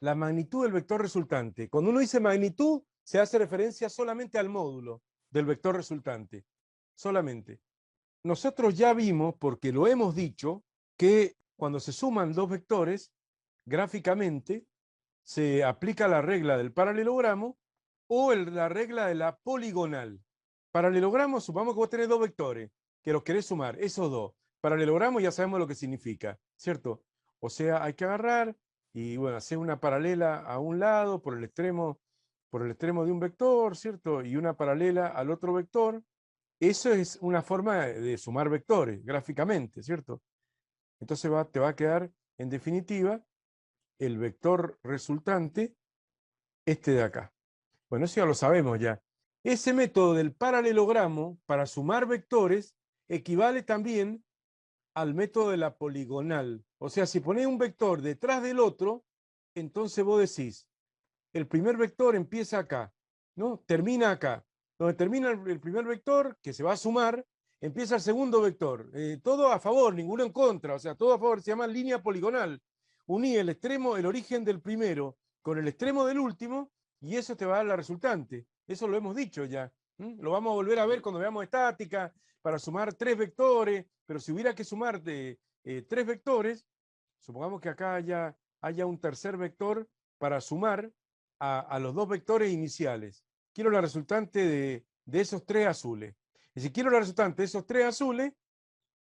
la magnitud del vector resultante. Cuando uno dice magnitud, se hace referencia solamente al módulo del vector resultante. Solamente. Nosotros ya vimos, porque lo hemos dicho, que cuando se suman dos vectores, gráficamente, se aplica la regla del paralelogramo o la regla de la poligonal. Paralelogramo, supongamos que vos tenés dos vectores, que los querés sumar, esos dos. Paralelogramo ya sabemos lo que significa, ¿cierto? O sea, hay que agarrar y, bueno, hacer una paralela a un lado por el extremo de un vector, ¿cierto? Y una paralela al otro vector. Eso es una forma de sumar vectores, gráficamente, ¿cierto? Entonces te va a quedar, en definitiva, el vector resultante, este de acá. Bueno, eso ya lo sabemos ya. Ese método del paralelogramo para sumar vectores equivale también al método de la poligonal. O sea, si ponés un vector detrás del otro, entonces vos decís, el primer vector empieza acá, ¿no? Termina acá. Donde termina el primer vector, que se va a sumar, empieza el segundo vector. Todo a favor, ninguno en contra, o sea, todo a favor, se llama línea poligonal. Uní el extremo, el origen del primero con el extremo del último, y eso te va a dar la resultante. Eso lo hemos dicho ya. Lo vamos a volver a ver cuando veamos estática, para sumar tres vectores, pero si hubiera que sumar tres vectores, supongamos que acá haya un tercer vector para sumar a los dos vectores iniciales. Quiero la resultante de esos tres azules. Y si quiero la resultante de esos tres azules,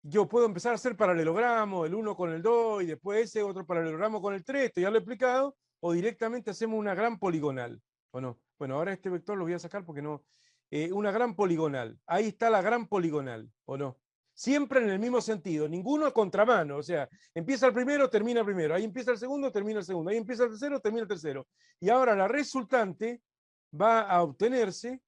yo puedo empezar a hacer paralelogramo, el 1 con el 2, y después ese otro paralelogramo con el 3, esto ya lo he explicado, o directamente hacemos una gran poligonal, ¿o no? Bueno, ahora este vector lo voy a sacar porque no. Una gran poligonal, ahí está la gran poligonal, ¿o no? Siempre en el mismo sentido, ninguno a contramano, o sea, empieza el primero, termina el primero, ahí empieza el segundo, termina el segundo, ahí empieza el tercero, termina el tercero. Y ahora la resultante va a obtenerse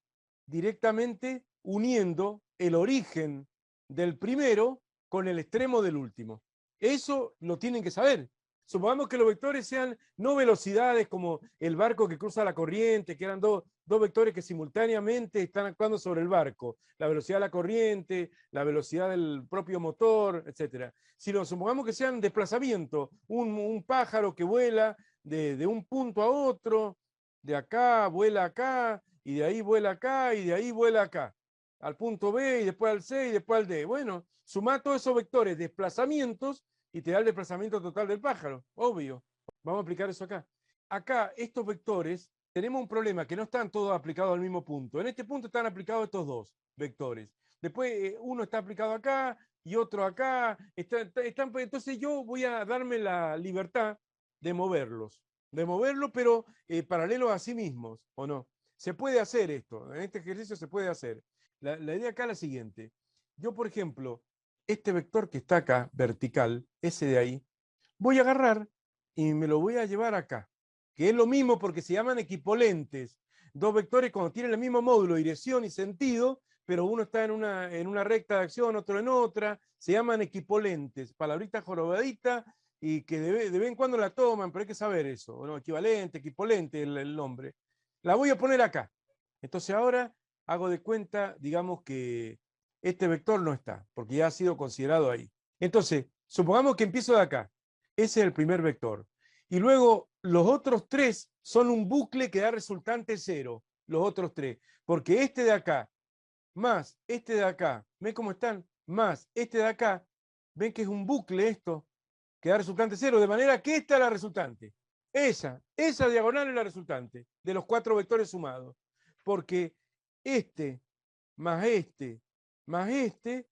directamente uniendo el origen del primero con el extremo del último. Eso lo tienen que saber. Supongamos que los vectores sean no velocidades como el barco que cruza la corriente, que eran dos vectores que simultáneamente están actuando sobre el barco, la velocidad de la corriente, la velocidad del propio motor, etc. Sino supongamos que sean desplazamiento, un pájaro que vuela de un punto a otro, de acá vuela acá, y de ahí vuela acá, y de ahí vuela acá, al punto B, y después al C, y después al D. Bueno, sumá todos esos vectores, desplazamientos, y te da el desplazamiento total del pájaro, obvio. Vamos a aplicar eso acá. Acá, estos vectores, tenemos un problema, que no están todos aplicados al mismo punto. En este punto están aplicados estos dos vectores. Después uno está aplicado acá, y otro acá. Entonces yo voy a darme la libertad de moverlos, pero paralelos a sí mismos, ¿o no? Se puede hacer esto, en este ejercicio se puede hacer. La idea acá es la siguiente. Yo, por ejemplo, este vector que está acá, vertical, ese de ahí, voy a agarrar y me lo voy a llevar acá, que es lo mismo porque se llaman equipolentes. Dos vectores cuando tienen el mismo módulo, dirección y sentido, pero uno está en una recta de acción, otro en otra, se llaman equipolentes, palabrita jorobadita, y que de vez en cuando la toman, pero hay que saber eso, ¿no? Equivalente, equipolente, el nombre. La voy a poner acá. Entonces ahora hago de cuenta, digamos que este vector no está, porque ya ha sido considerado ahí. Entonces, supongamos que empiezo de acá. Ese es el primer vector. Y luego los otros tres son un bucle que da resultante cero, los otros tres. Porque este de acá, más este de acá, ¿ven cómo están? Más este de acá, ¿ven que es un bucle esto? Que da resultante cero, de manera que esta es la resultante. Esa diagonal es la resultante de los cuatro vectores sumados. Porque este más este más este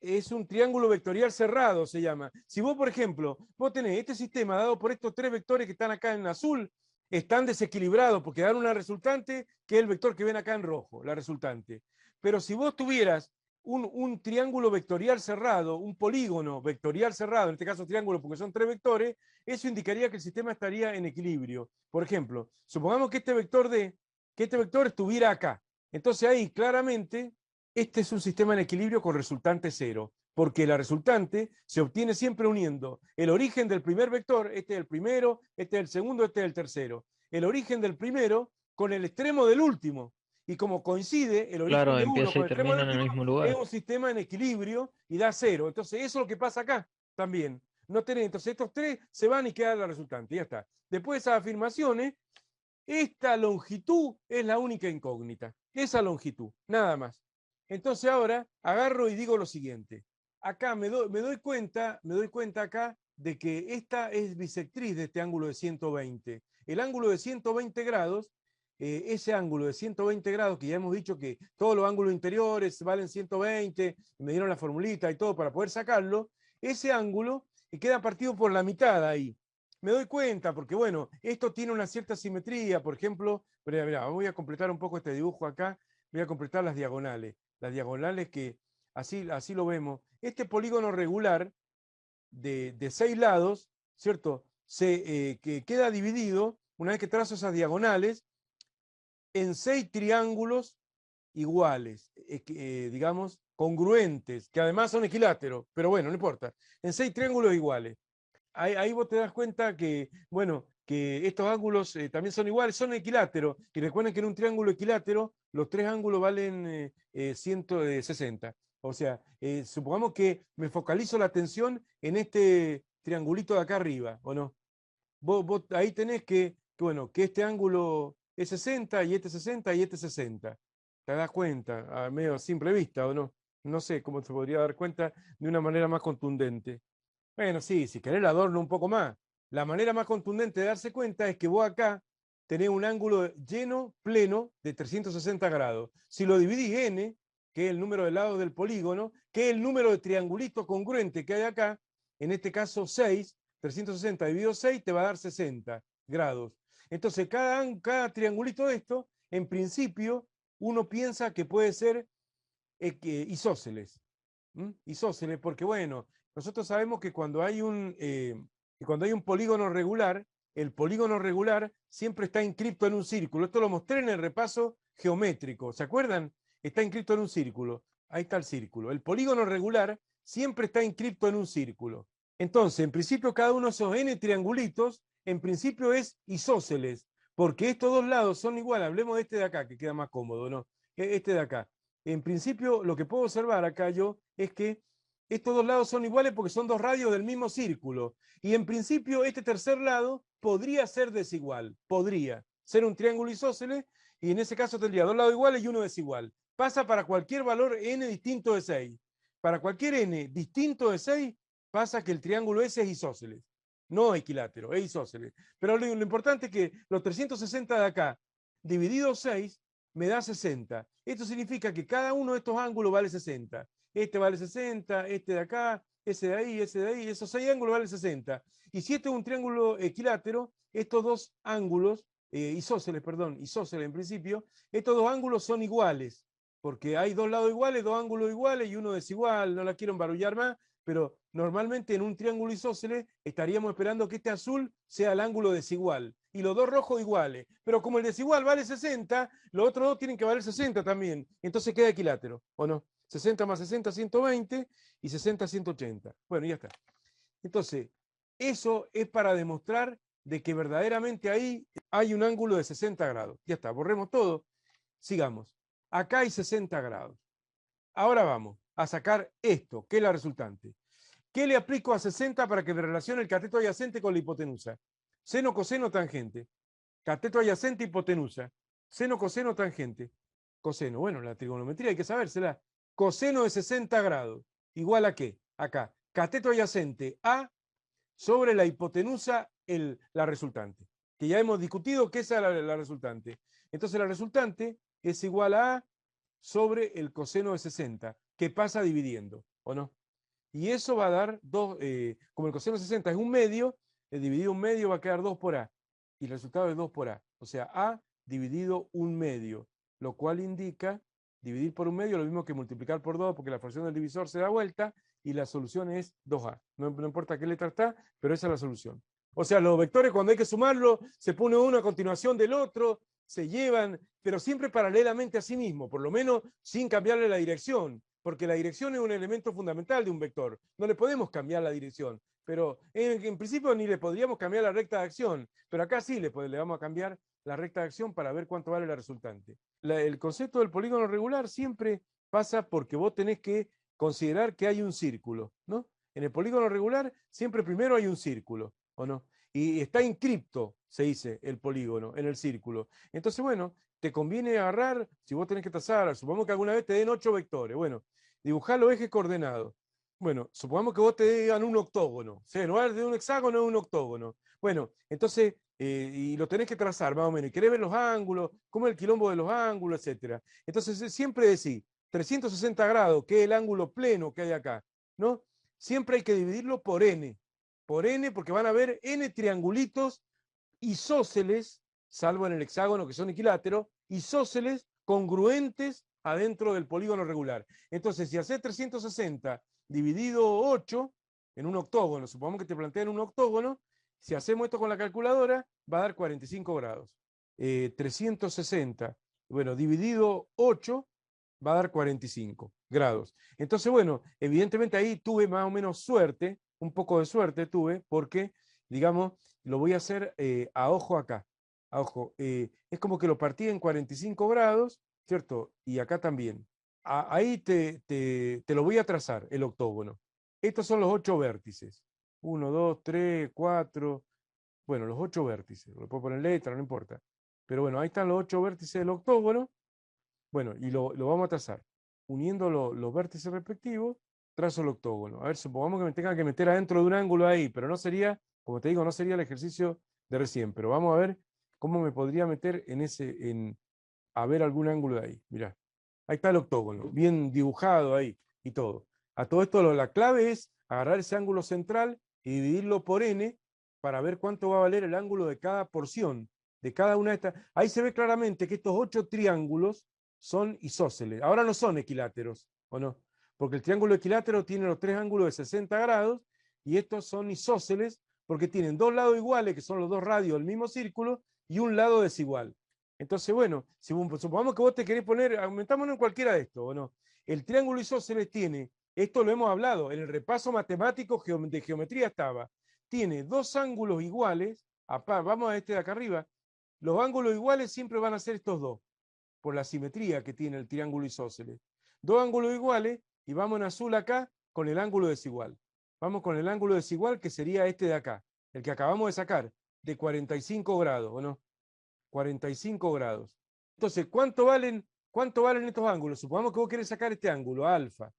es un triángulo vectorial cerrado, se llama. Si vos, por ejemplo, vos tenés este sistema dado por estos tres vectores que están acá en azul, están desequilibrados porque dan una resultante que es el vector que ven acá en rojo, la resultante. Pero si vos tuvieras un triángulo vectorial cerrado, un polígono vectorial cerrado, en este caso triángulo porque son tres vectores, eso indicaría que el sistema estaría en equilibrio. Por ejemplo, supongamos que este vector estuviera acá. Entonces ahí claramente este es un sistema en equilibrio con resultante cero, porque la resultante se obtiene siempre uniendo el origen del primer vector, este es el primero, este es el segundo, este es el tercero, el origen del primero con el extremo del último. Y como coincide el origen Claro, de uno empieza con y el extremo termina del en el último, mismo es lugar. un sistema en equilibrio y da cero. Entonces eso es lo que pasa acá también. no tenés. Entonces estos tres se van y queda la resultante, ya está. Después de esas afirmaciones, esta longitud es la única incógnita, esa longitud, nada más. Entonces ahora agarro y digo lo siguiente. Acá me doy cuenta acá de que esta es bisectriz de este ángulo de 120. El ángulo de 120 grados, ese ángulo de 120 grados, que ya hemos dicho que todos los ángulos interiores valen 120, me dieron la formulita y todo para poder sacarlo, ese ángulo queda partido por la mitad ahí. Me doy cuenta porque, bueno, esto tiene una cierta simetría. Por ejemplo, mirá, voy a completar un poco este dibujo acá, voy a completar las diagonales que así lo vemos. Este polígono regular de 6 lados, ¿cierto? Que queda dividido, una vez que trazo esas diagonales, en 6 triángulos iguales, digamos, congruentes, que además son equiláteros, pero bueno, no importa, en 6 triángulos iguales. Ahí vos te das cuenta que, bueno, que estos ángulos también son iguales, son equiláteros. Y recuerden que en un triángulo equilátero los 3 ángulos valen 160. O sea, supongamos que me focalizo la atención en este triangulito de acá arriba, ¿o no? Vos ahí tenés bueno, que este ángulo es 60 y este 60 y este 60. ¿Te das cuenta? A medio simple vista, ¿o no? No sé cómo se podría dar cuenta de una manera más contundente. Bueno, sí, si querés la adorno un poco más. La manera más contundente de darse cuenta es que vos acá tenés un ángulo lleno, pleno, de 360 grados. Si lo dividís n, que es el número de lados del polígono, que es el número de triangulitos congruentes que hay acá, en este caso 6, 360 dividido 6 te va a dar 60 grados. Entonces, cada triangulito de esto, en principio, uno piensa que puede ser isósceles. Isósceles, porque bueno, nosotros sabemos que cuando hay un polígono regular, el polígono regular siempre está inscripto en un círculo. Esto lo mostré en el repaso geométrico. ¿Se acuerdan? Está inscrito en un círculo. Ahí está el círculo. El polígono regular siempre está inscripto en un círculo. Entonces, en principio, cada uno de esos n triangulitos, en principio es isósceles, porque estos dos lados son iguales. Hablemos de este de acá, que queda más cómodo, ¿no? Este de acá. En principio, lo que puedo observar acá yo es que estos dos lados son iguales porque son dos radios del mismo círculo. Y en principio, este tercer lado podría ser desigual. Podría ser un triángulo isósceles y en ese caso tendría dos lados iguales y uno desigual. Pasa para cualquier valor n distinto de 6. Para cualquier n distinto de 6, pasa que el triángulo ese es isósceles. No equilátero, es isósceles. Pero lo importante es que los 360 de acá, dividido 6, me da 60. Esto significa que cada uno de estos ángulos vale 60. Este vale 60, este de acá, ese de ahí, ese de ahí, esos 6 ángulos valen 60. Y si este es un triángulo equilátero, estos dos ángulos, isósceles en principio, estos dos ángulos son iguales, porque hay dos lados iguales, dos ángulos iguales y uno desigual. No la quiero embarullar más, pero normalmente en un triángulo isósceles estaríamos esperando que este azul sea el ángulo desigual y los dos rojos iguales. Pero como el desigual vale 60, los otros dos tienen que valer 60 también. Entonces queda equilátero, ¿o no? 60 más 60, 120 y 60, 180. Bueno, ya está. Entonces, eso es para demostrar de que verdaderamente ahí hay un ángulo de 60 grados. Ya está, borremos todo. Sigamos. Acá hay 60 grados. Ahora vamos a sacar esto, que es la resultante. ¿Qué le aplico a 60 para que me relacione el cateto adyacente con la hipotenusa? Seno, coseno, tangente. Cateto adyacente, hipotenusa. Seno, coseno, tangente. Coseno. Bueno, la trigonometría hay que sabérsela. Coseno de 60 grados. ¿Igual a qué? Acá. Cateto adyacente A sobre la hipotenusa, la resultante. Que ya hemos discutido que esa es la resultante. Entonces la resultante es igual a sobre el coseno de 60, que pasa dividiendo, ¿o no? Y eso va a dar 2, como el coseno de 60 es un medio, dividido un medio va a quedar 2 por A. Y el resultado es 2 por A. O sea, A dividido un medio, lo cual indica dividir por un medio lo mismo que multiplicar por 2, porque la fracción del divisor se da vuelta y la solución es 2A. No importa qué letra está, pero esa es la solución. O sea, los vectores cuando hay que sumarlo, se pone uno a continuación del otro, se llevan, pero siempre paralelamente a sí mismo, por lo menos sin cambiarle la dirección, porque la dirección es un elemento fundamental de un vector. No le podemos cambiar la dirección, pero en principio ni le podríamos cambiar la recta de acción, pero acá sí le vamos a cambiar la recta de acción para ver cuánto vale la resultante. El concepto del polígono regular siempre pasa porque vos tenés que considerar que hay un círculo, ¿no? En el polígono regular siempre primero hay un círculo, ¿o no? Y está inscripto, se dice, el polígono en el círculo. Entonces, bueno, te conviene agarrar, si vos tenés que trazar, supongamos que alguna vez te den 8 vectores, bueno, dibujar los ejes coordenados. Bueno, supongamos que vos te digan un octógono, o sea, en lugar de un hexágono es un octógono. Bueno, entonces, y lo tenés que trazar más o menos, y querés ver los ángulos, cómo es el quilombo de los ángulos, etcétera. Entonces, siempre decís 360 grados, que es el ángulo pleno que hay acá, ¿no? Siempre hay que dividirlo por n, porque van a haber n triangulitos isósceles, salvo en el hexágono que son equiláteros, isósceles congruentes adentro del polígono regular. Entonces, si haces 360 dividido 8 en un octógono, supongamos que te plantean un octógono, si hacemos esto con la calculadora, va a dar 45 grados. 360, bueno, dividido 8 va a dar 45 grados. Entonces, bueno, evidentemente ahí tuve más o menos suerte, un poco de suerte tuve, porque, digamos, lo voy a hacer a ojo acá. A ojo, es como que lo partí en 45 grados, ¿cierto? Y acá también. Ahí te lo voy a trazar, el octógono. Estos son los 8 vértices. 1, 2, 3, 4. Bueno, los 8 vértices. Lo puedo poner en letra, no importa. Pero bueno, ahí están los 8 vértices del octógono. Bueno, y lo vamos a trazar. Uniendo los vértices respectivos, trazo el octógono. A ver, supongamos que me tenga que meter adentro de un ángulo ahí, pero no sería, como te digo, no sería el ejercicio de recién. Pero vamos a ver cómo me podría meter a ver algún ángulo de ahí. Mirá, ahí está el octógono, bien dibujado ahí y todo. A todo esto la clave es agarrar ese ángulo central y dividirlo por n para ver cuánto va a valer el ángulo de cada porción, de cada una de estas. Ahí se ve claramente que estos 8 triángulos son isósceles. Ahora no son equiláteros, ¿o no? Porque el triángulo equilátero tiene los 3 ángulos de 60 grados y estos son isósceles porque tienen 2 lados iguales, que son los 2 radios del mismo círculo, y un lado desigual. Entonces, bueno, si supongamos que vos te querés poner, aumentámonos en cualquiera de estos, ¿o no? El triángulo isósceles tiene, esto lo hemos hablado, en el repaso matemático de geometría estaba, tiene 2 ángulos iguales, vamos a este de acá arriba, los ángulos iguales siempre van a ser estos dos, por la simetría que tiene el triángulo isósceles. 2 ángulos iguales, y vamos en azul acá con el ángulo desigual. Vamos con el ángulo desigual que sería este de acá, el que acabamos de sacar, de 45 grados, ¿o no? 45 grados. Entonces, ¿cuánto valen estos ángulos? Supongamos que vos querés sacar este ángulo, alfa.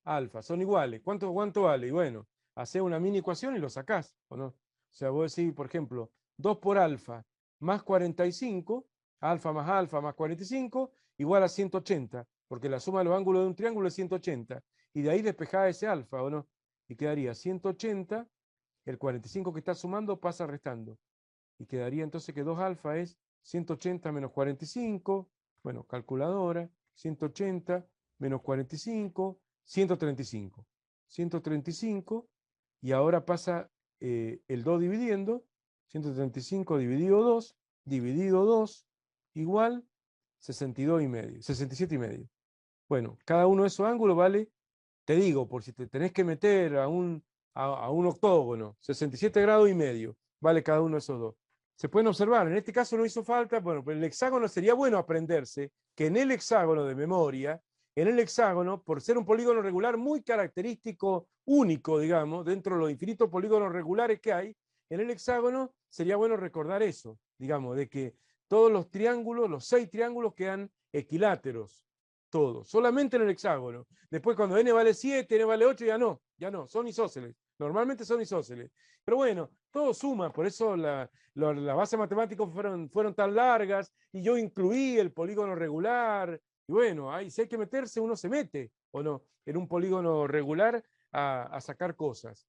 Alfa, son iguales. ¿Cuánto vale? Y bueno, hacés una mini ecuación y lo sacás, ¿o no? O sea, vos decís, por ejemplo, 2 por alfa más 45, alfa más 45, igual a 180, porque la suma de los ángulos de un triángulo es 180. Y de ahí despejás ese alfa, ¿o no? Y quedaría 180, el 45 que está sumando pasa restando. Y quedaría entonces que 2 alfa es 180 menos 45, bueno, calculadora, 180 menos 45, 135. 135, y ahora pasa el 2 dividiendo, 135 dividido 2, igual 62 y medio, 67 y medio. Bueno, cada uno de esos ángulos vale, te digo, por si te tenés que meter a un octógono, 67 grados y medio, vale cada uno de esos dos. Se pueden observar, en este caso no hizo falta, bueno, pero el hexágono sería bueno aprenderse que en el hexágono de memoria, en el hexágono, por ser un polígono regular muy característico, único, digamos, dentro de los infinitos polígonos regulares que hay, en el hexágono sería bueno recordar eso, digamos, de que todos los triángulos, los 6 triángulos quedan equiláteros, todos, solamente en el hexágono. Después cuando n vale 7, n vale 8, ya no, son isósceles. Normalmente son isósceles. Pero bueno, todo suma, por eso las bases matemáticas fueron tan largas y yo incluí el polígono regular. Y bueno, ahí si hay que meterse, uno se mete, ¿o no? En un polígono regular a sacar cosas.